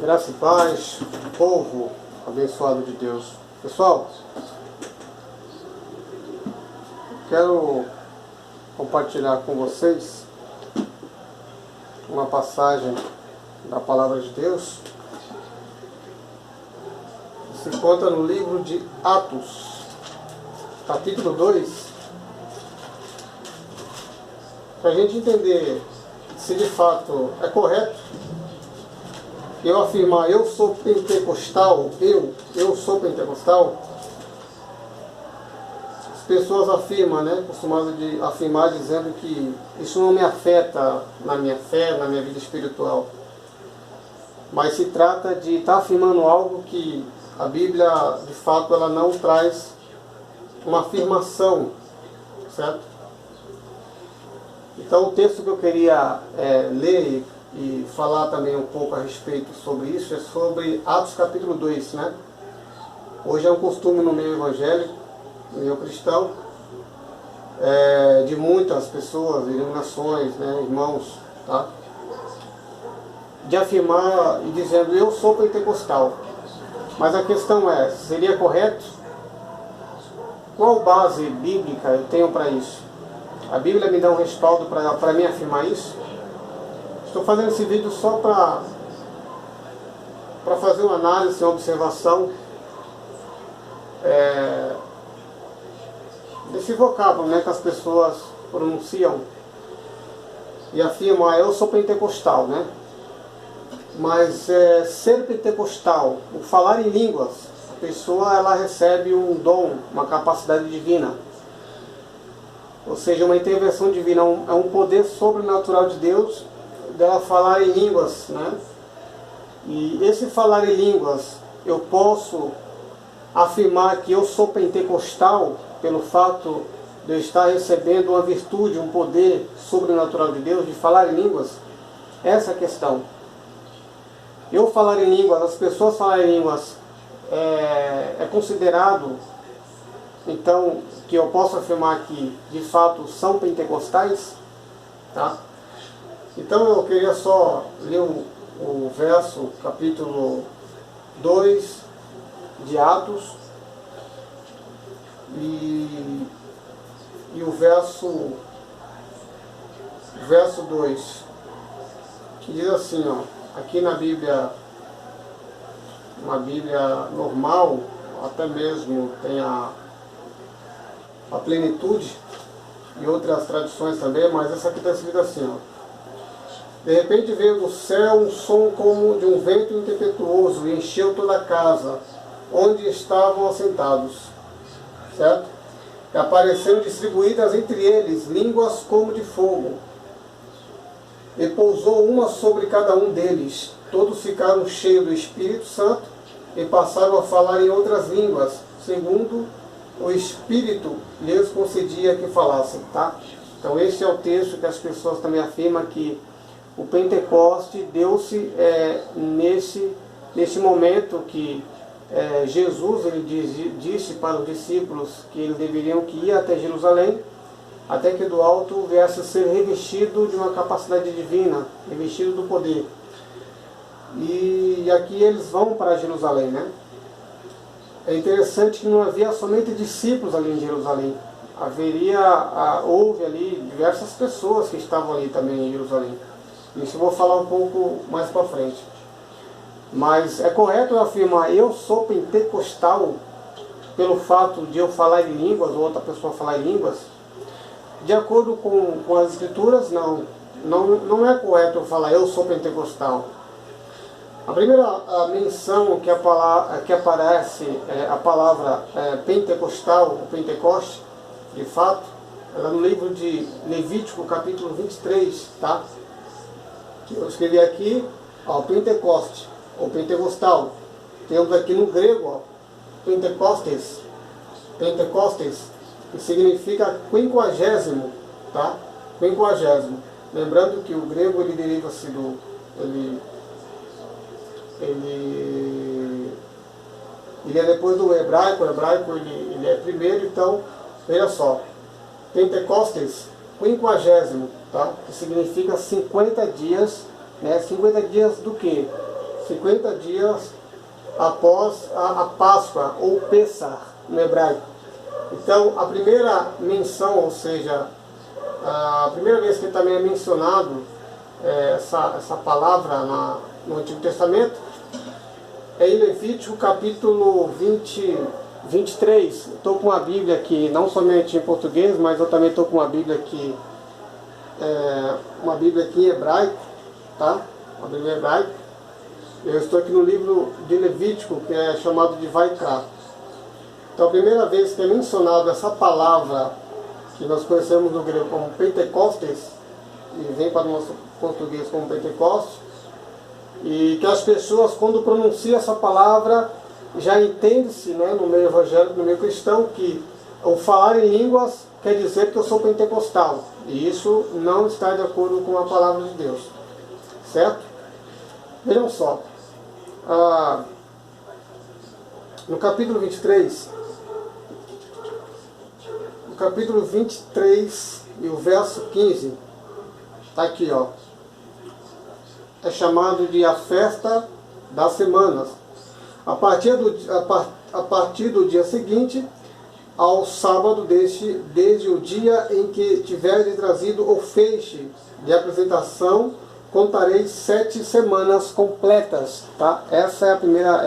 Graça e paz, povo abençoado de Deus. Pessoal, quero compartilhar com vocês uma passagem da Palavra de Deus que se encontra no livro de Atos, capítulo 2, para a gente entender se de fato é correto eu afirmar eu sou pentecostal, eu sou pentecostal. As pessoas afirmam, costumadas de afirmar dizendo que isso não me afeta na minha fé, na minha vida espiritual. Mas se trata de estar afirmando algo que a Bíblia, de fato, ela não traz uma afirmação, certo? Então o texto que eu queria ler e falar também um pouco a respeito sobre isso é sobre Atos capítulo 2, Hoje é um costume no meio evangélico, no meio cristão, de muitas pessoas, denominações, irmãos, de afirmar e dizendo eu sou pentecostal. Mas a questão é, seria correto? Qual base bíblica eu tenho para isso? A Bíblia me dá um respaldo para mim afirmar isso? Estou fazendo esse vídeo só para fazer uma análise, uma observação desse vocábulo que as pessoas pronunciam e afirmam, eu sou pentecostal, Mas ser pentecostal, o falar em línguas, a pessoa ela recebe um dom, uma capacidade divina. Ou seja, uma intervenção divina, é um poder sobrenatural de Deus, dela falar em línguas, E esse falar em línguas, eu posso afirmar que eu sou pentecostal pelo fato de eu estar recebendo uma virtude, um poder sobrenatural de Deus de falar em línguas? Essa é a questão. Eu falar em línguas, as pessoas falarem em línguas, é considerado, então, que eu posso afirmar que de fato são pentecostais, Então eu queria só ler o verso, capítulo 2 de Atos, e o verso 2, que diz assim, aqui na Bíblia, uma Bíblia normal, até mesmo tem a plenitude, e outras traduções também, mas essa aqui está escrita assim, De repente veio do céu um som como de um vento impetuoso e encheu toda a casa onde estavam assentados, certo? E apareceram distribuídas entre eles línguas como de fogo, e pousou uma sobre cada um deles. Todos ficaram cheios do Espírito Santo e passaram a falar em outras línguas, segundo o Espírito lhes concedia que falassem, Então esse é o texto que as pessoas também afirmam que o Pentecoste deu-se nesse momento que Jesus disse para os discípulos que eles deveriam que ir até Jerusalém, até que do alto viesse a ser revestido de uma capacidade divina, revestido do poder. E aqui eles vão para Jerusalém, É interessante que não havia somente discípulos ali em Jerusalém. Houve ali diversas pessoas que estavam ali também em Jerusalém. Isso eu vou falar um pouco mais para frente. Mas é correto eu afirmar eu sou pentecostal pelo fato de eu falar em línguas ou outra pessoa falar em línguas? De acordo com as escrituras, não é correto eu falar eu sou pentecostal. A primeira menção que aparece a palavra pentecostal, ou Pentecoste, de fato, ela é no livro de Levítico, capítulo 23, que eu escrevi aqui, Pentecoste, ou pentecostal. Temos aqui no grego, Pentecostes, que significa quinquagésimo, Quinquagésimo. Lembrando que o grego ele deriva-se ele é depois do hebraico, ele é primeiro, então, veja só, Pentecostes, quinquagésimo, que significa 50 dias, 50 dias do quê? 50 dias após a Páscoa, ou Pessah, no hebraico. Então, a primeira menção, ou seja, a primeira vez que também é mencionado essa palavra no Antigo Testamento, é em Levítico capítulo 23. Estou com uma Bíblia aqui, não somente em português, mas eu também estou com uma Bíblia aqui em hebraico, tá? Uma Bíblia hebraica. Eu estou aqui no livro de Levítico, que é chamado de Vaikra. Então, a primeira vez que é mencionada essa palavra, que nós conhecemos no grego como Pentecostes, e vem para o nosso português como Pentecostes, e que as pessoas, quando pronunciam essa palavra, já entende-se, né, no meio evangélico, no meio cristão, que o falar em línguas quer dizer que eu sou pentecostal. E isso não está de acordo com a palavra de Deus. Certo? Vejam só. No capítulo 23, e o verso 15, está aqui, ó. É chamado de a festa das semanas. A partir do dia seguinte ao sábado desde o dia em que tiveres trazido o feixe de apresentação, contarei 7 semanas completas. Tá? Essa é a primeira,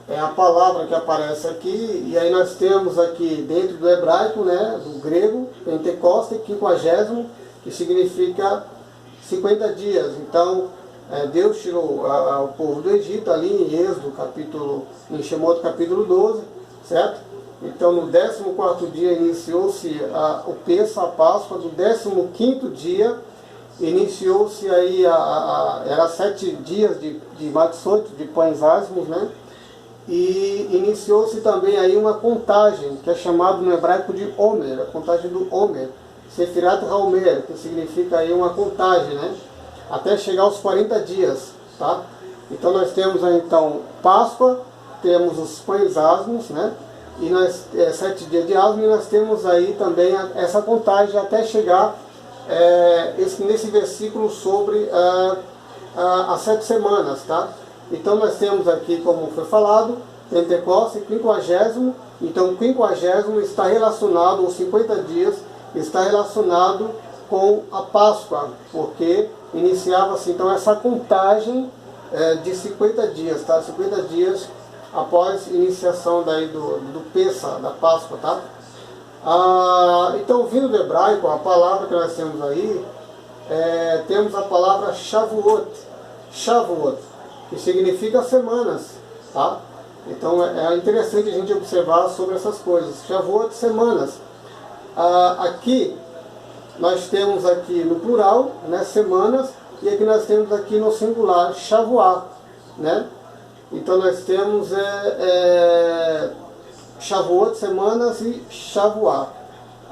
é a palavra que aparece aqui, e aí nós temos aqui dentro do hebraico, né, do grego, Pentecoste, 50, que significa 50 dias. Então, Deus tirou o povo do Egito ali em Êxodo, em Shemot capítulo 12, certo? Então, no 14º dia iniciou-se o Pessah, a Páscoa. Do 15º dia iniciou-se aí, era 7 dias de matzot, de pães ázimos, né? E iniciou-se também aí uma contagem, que é chamado no hebraico de Omer, a contagem do Omer, Sefirat HaOmer, que significa aí uma contagem, né? Até chegar aos 40 dias, tá? Então nós temos aí, então, Páscoa, temos os pães ázimos, né? E 7 dias de ázimo, e nós temos aí também essa contagem até chegar nesse versículo sobre as 7 semanas, tá? Então nós temos aqui, como foi falado, Pentecostes, 50. Então 50 está relacionado, os 50 dias, está relacionado com a Páscoa, porque iniciava-se então essa contagem de 50 dias, tá? 50 dias após a iniciação daí do Pessah, da Páscoa, tá? Então, vindo do hebraico, a palavra que nós temos aí, temos a palavra Shavuot, que significa semanas, tá? Então é interessante a gente observar sobre essas coisas. Shavuot, semanas. Aqui nós temos aqui no plural, né, semanas, e aqui nós temos aqui no singular Shavuot, né? Então nós temos Shavuot, semanas, e Shavuot.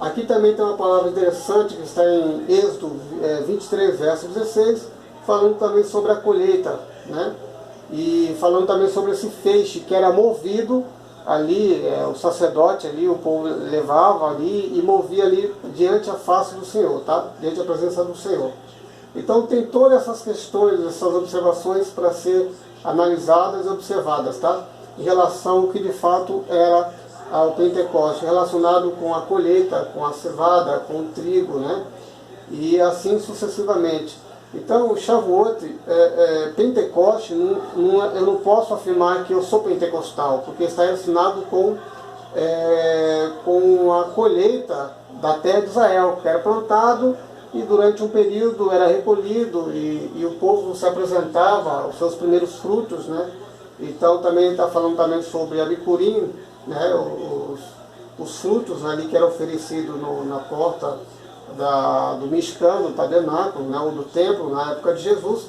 Aqui também tem uma palavra interessante que está em Êxodo 23, verso 16, falando também sobre a colheita, né? E falando também sobre esse feixe que era movido ali, o sacerdote ali, o povo levava ali e movia ali diante a face do Senhor, tá? Diante a presença do Senhor. Então tem todas essas questões, essas observações para ser analisadas e observadas, tá? Em relação ao que de fato era o Pentecoste, relacionado com a colheita, com a cevada, com o trigo, né? E assim sucessivamente. Então, o Shavuot, Pentecoste, eu não posso afirmar que eu sou pentecostal, porque está relacionado com a colheita da terra de Israel, que era plantado e durante um período era recolhido e o povo se apresentava os seus primeiros frutos, né? Então, também está falando também sobre a bicurim, né? Os frutos ali que eram oferecidos na porta do Mishkan, do tabernáculo, né, ou do templo, na época de Jesus.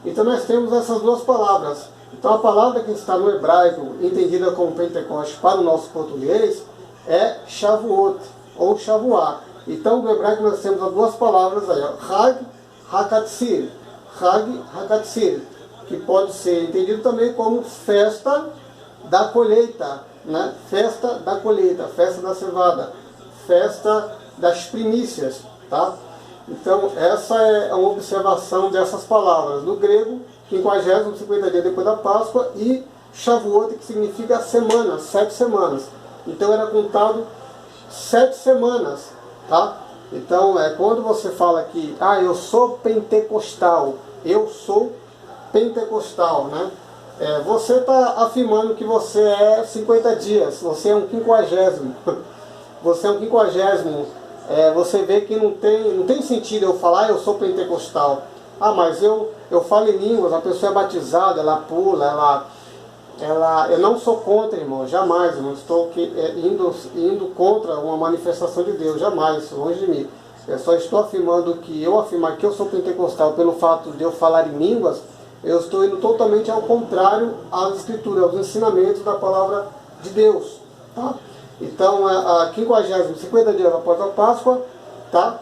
Então nós temos essas duas palavras. Então a palavra que está no hebraico, entendida como Pentecoste para o nosso português, é Shavuot, ou Shavuot. Então no hebraico nós temos as duas palavras aí, Hag HaKatzir, que pode ser entendido também como festa da colheita, né? Festa da colheita, festa da cevada, festa das primícias, tá? Então, essa é uma observação dessas palavras. No grego, 50º, 50 dias depois da Páscoa, e Shavuot, que significa semana, 7 semanas. Então, era contado 7 semanas, tá? Então, quando você fala que, eu sou pentecostal, eu sou pentecostal, né? Você está afirmando que você é 50 dias, você é um 50º. Você é um 50º. Você vê que não tem sentido eu falar, eu sou pentecostal. Mas eu falo em línguas, a pessoa é batizada, ela pula, eu não sou contra, irmão, jamais. Eu não estou indo contra uma manifestação de Deus, jamais, longe de mim. Eu só estou afirmando que afirmar que eu sou pentecostal pelo fato de eu falar em línguas, eu estou indo totalmente ao contrário às escrituras, aos ensinamentos da palavra de Deus, tá? Então, a 50º, 50 dias após a Páscoa, tá?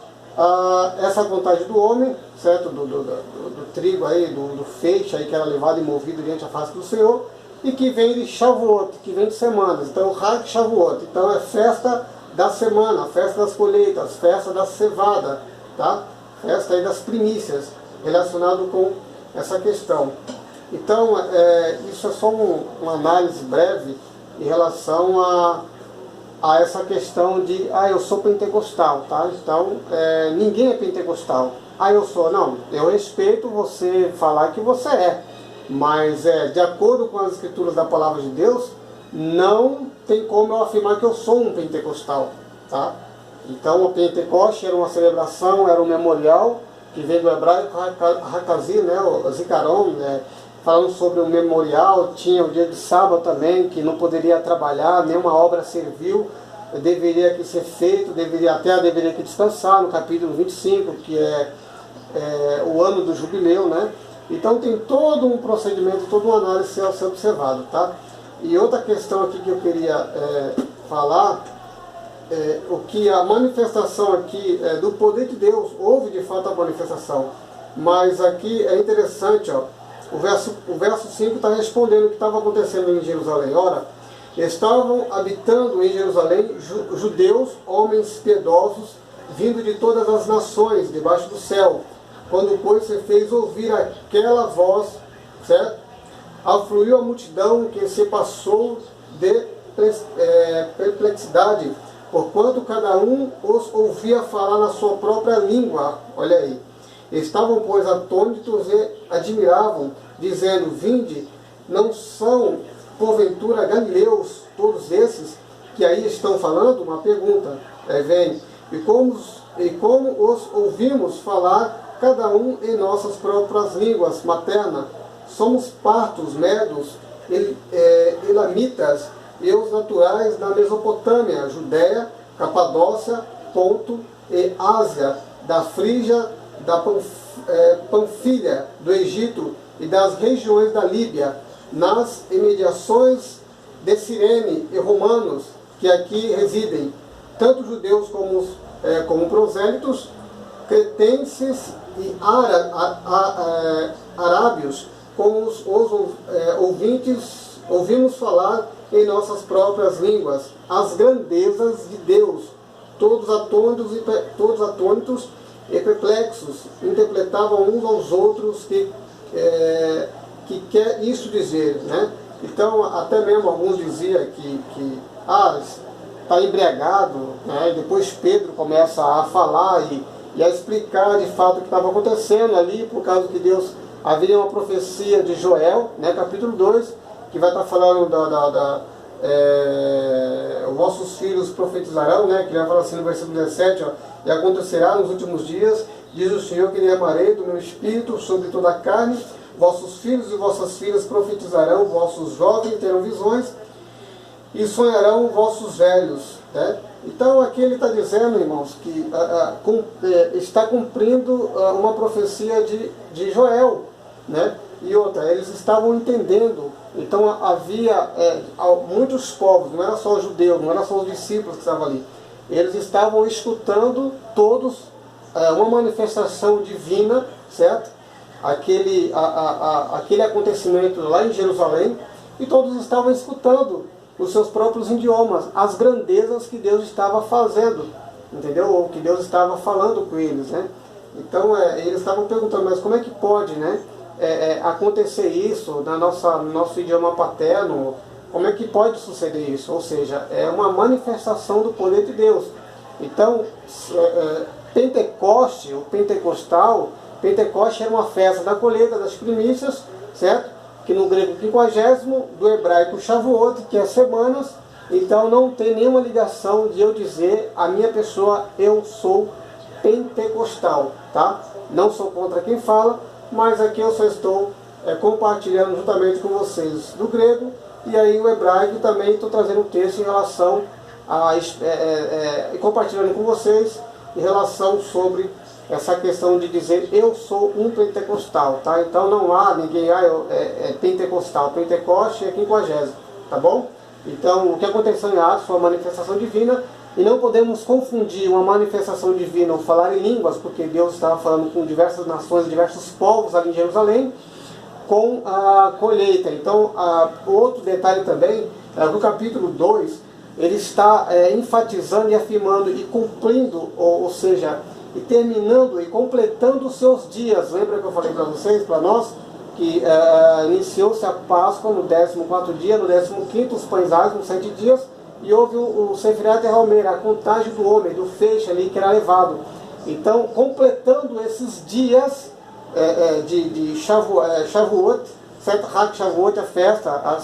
Essa contagem do homem, certo? Do trigo aí, do feixe aí que era levado e movido diante da face do Senhor, e que vem de Shavuot, que vem de semanas. Então, o Hag Shavuot, então é festa da semana, festa das colheitas, festa da cevada, tá? Festa aí das primícias, relacionado com essa questão. Então, isso é só uma análise breve em relação a essa questão de, eu sou pentecostal, tá? Então, ninguém é pentecostal. Eu sou, não, eu respeito você falar que você é, mas de acordo com as escrituras da palavra de Deus, não tem como eu afirmar que eu sou um pentecostal, tá? Então, o Pentecoste era uma celebração, era um memorial, que vem do hebraico Hakazir, né, o Zikaron, né, falando sobre o memorial. Tinha o dia de sábado também, que não poderia trabalhar, nenhuma obra servil, deveria que ser feito, deveria que descansar, no capítulo 25, que é o ano do jubileu, né? Então tem todo um procedimento, toda uma análise a ser observado, tá? E outra questão aqui que eu queria falar, o que a manifestação aqui do poder de Deus, houve de fato a manifestação, mas aqui é interessante, ó, o verso 5 está respondendo o que estava acontecendo em Jerusalém. Ora, estavam habitando em Jerusalém judeus, homens piedosos, vindo de todas as nações, debaixo do céu. Quando, pois, se fez ouvir aquela voz, certo? Afluiu a multidão, que se passou de perplexidade, porquanto cada um os ouvia falar na sua própria língua. Olha aí. Estavam, pois, atônitos e admiravam, dizendo: vinde, não são, porventura, galileus todos esses que aí estão falando? Uma pergunta. Vem. E como os ouvimos falar, cada um em nossas próprias línguas maternas? Somos partos, medos, elamitas e os naturais da Mesopotâmia, Judéia, Capadócia, Ponto e Ásia, da Frígia, da Panfilha, do Egito e das regiões da Líbia, nas imediações de Cirene e romanos que aqui residem, tanto judeus como prosélitos, cretenses e arábios, como os ouvintes, ouvimos falar em nossas próprias línguas as grandezas de Deus, todos atônitos e perplexos, interpretavam uns aos outros que quer isso dizer, né? Então, até mesmo alguns diziam que está embriagado, né? E depois Pedro começa a falar e a explicar de fato o que estava acontecendo ali, por causa que Deus haveria uma profecia de Joel, né, capítulo 2, que vai estar falando vossos filhos profetizarão, né, que vai falar assim no versículo 17, e acontecerá nos últimos dias, diz o Senhor, que derramarei do meu espírito sobre toda a carne, vossos filhos e vossas filhas profetizarão, vossos jovens terão visões, e sonharão vossos velhos, né? Então aqui ele está dizendo, irmãos, que está cumprindo uma profecia de Joel, né? E outra, eles estavam entendendo. Então havia muitos povos, não era só os judeus, não era só os discípulos que estavam ali. Eles estavam escutando todos uma manifestação divina, certo? Aquele acontecimento lá em Jerusalém, e todos estavam escutando os seus próprios idiomas, as grandezas que Deus estava fazendo, entendeu? Ou que Deus estava falando com eles, né? Então eles estavam perguntando, mas como é que pode, né, acontecer isso no nosso idioma paterno? Como é que pode suceder isso? Ou seja, é uma manifestação do poder de Deus. Então, Pentecoste, o pentecostal, Pentecoste era uma festa da colheita das primícias, certo? Que no grego 50, do hebraico Shavuot, que é semanas. Então não tem nenhuma ligação de eu dizer a minha pessoa, eu sou pentecostal, tá? Não sou contra quem fala, mas aqui eu só estou compartilhando juntamente com vocês do grego, e aí o hebraico também estou trazendo um texto em relação a compartilhando com vocês em relação sobre essa questão de dizer eu sou um pentecostal, tá? Então não há ninguém, pentecostal, Pentecoste é 50, tá bom? Então o que aconteceu em Atos foi uma manifestação divina, e não podemos confundir uma manifestação divina ou falar em línguas, porque Deus estava falando com diversas nações, diversos povos ali em Jerusalém, com a colheita. Então outro detalhe também é que o capítulo 2 ele está enfatizando e afirmando e cumprindo, ou seja, e terminando e completando os seus dias. Lembra que eu falei para vocês, para nós, que iniciou-se a Páscoa no 14º dia, no 15º os pães ázimos, 7 dias, e houve o Sefirat HaOmer, a contagem do homem, do feixe ali que era levado. Então, completando esses dias de Shavuot, certo? Hag Shavuot, a festa,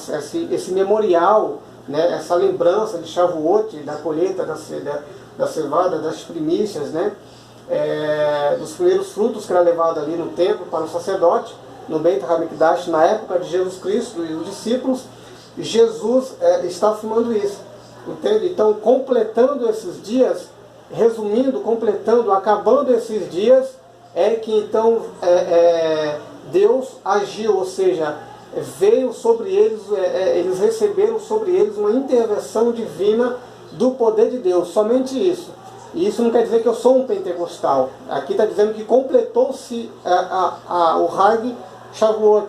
esse memorial, né? Essa lembrança de Shavuot, da colheita da cevada, das primícias, né? Dos primeiros frutos que era levado ali no templo para o sacerdote, no Beit HaMikdash, na época de Jesus Cristo e os discípulos. Jesus está afirmando isso, entende? Então, completando esses dias, resumindo, completando, acabando esses dias, é que então Deus agiu, ou seja, veio sobre eles, eles receberam sobre eles uma intervenção divina do poder de Deus, somente isso. E isso não quer dizer que eu sou um pentecostal. Aqui está dizendo que completou-se o Hag Shavuot,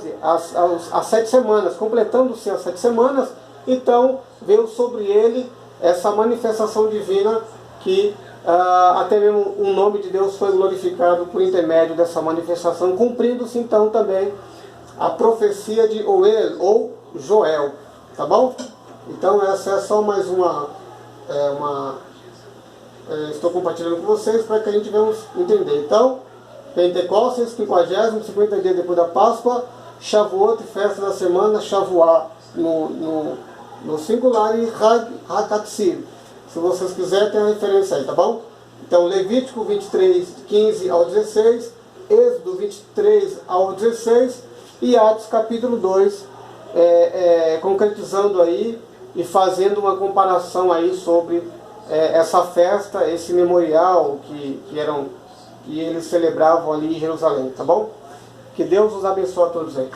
as 7 semanas, completando-se as 7 semanas, então veio sobre ele essa manifestação divina que até mesmo o nome de Deus foi glorificado por intermédio dessa manifestação, cumprindo-se então também a profecia de Oel, ou Joel, tá bom? Então essa é só mais estou compartilhando com vocês para que a gente venha entender. Então, Pentecostes, 50, 50 dias depois da Páscoa, Shavuot, festa da semana, Shavuá no singular, e Hag HaKatzil. Se vocês quiserem, tem a referência aí, tá bom? Então, Levítico 23, 15 ao 16, Êxodo 23 ao 16, e Atos capítulo 2, concretizando aí e fazendo uma comparação aí sobre essa festa, esse memorial que eles celebravam ali em Jerusalém, tá bom? Que Deus os abençoe a todos aí.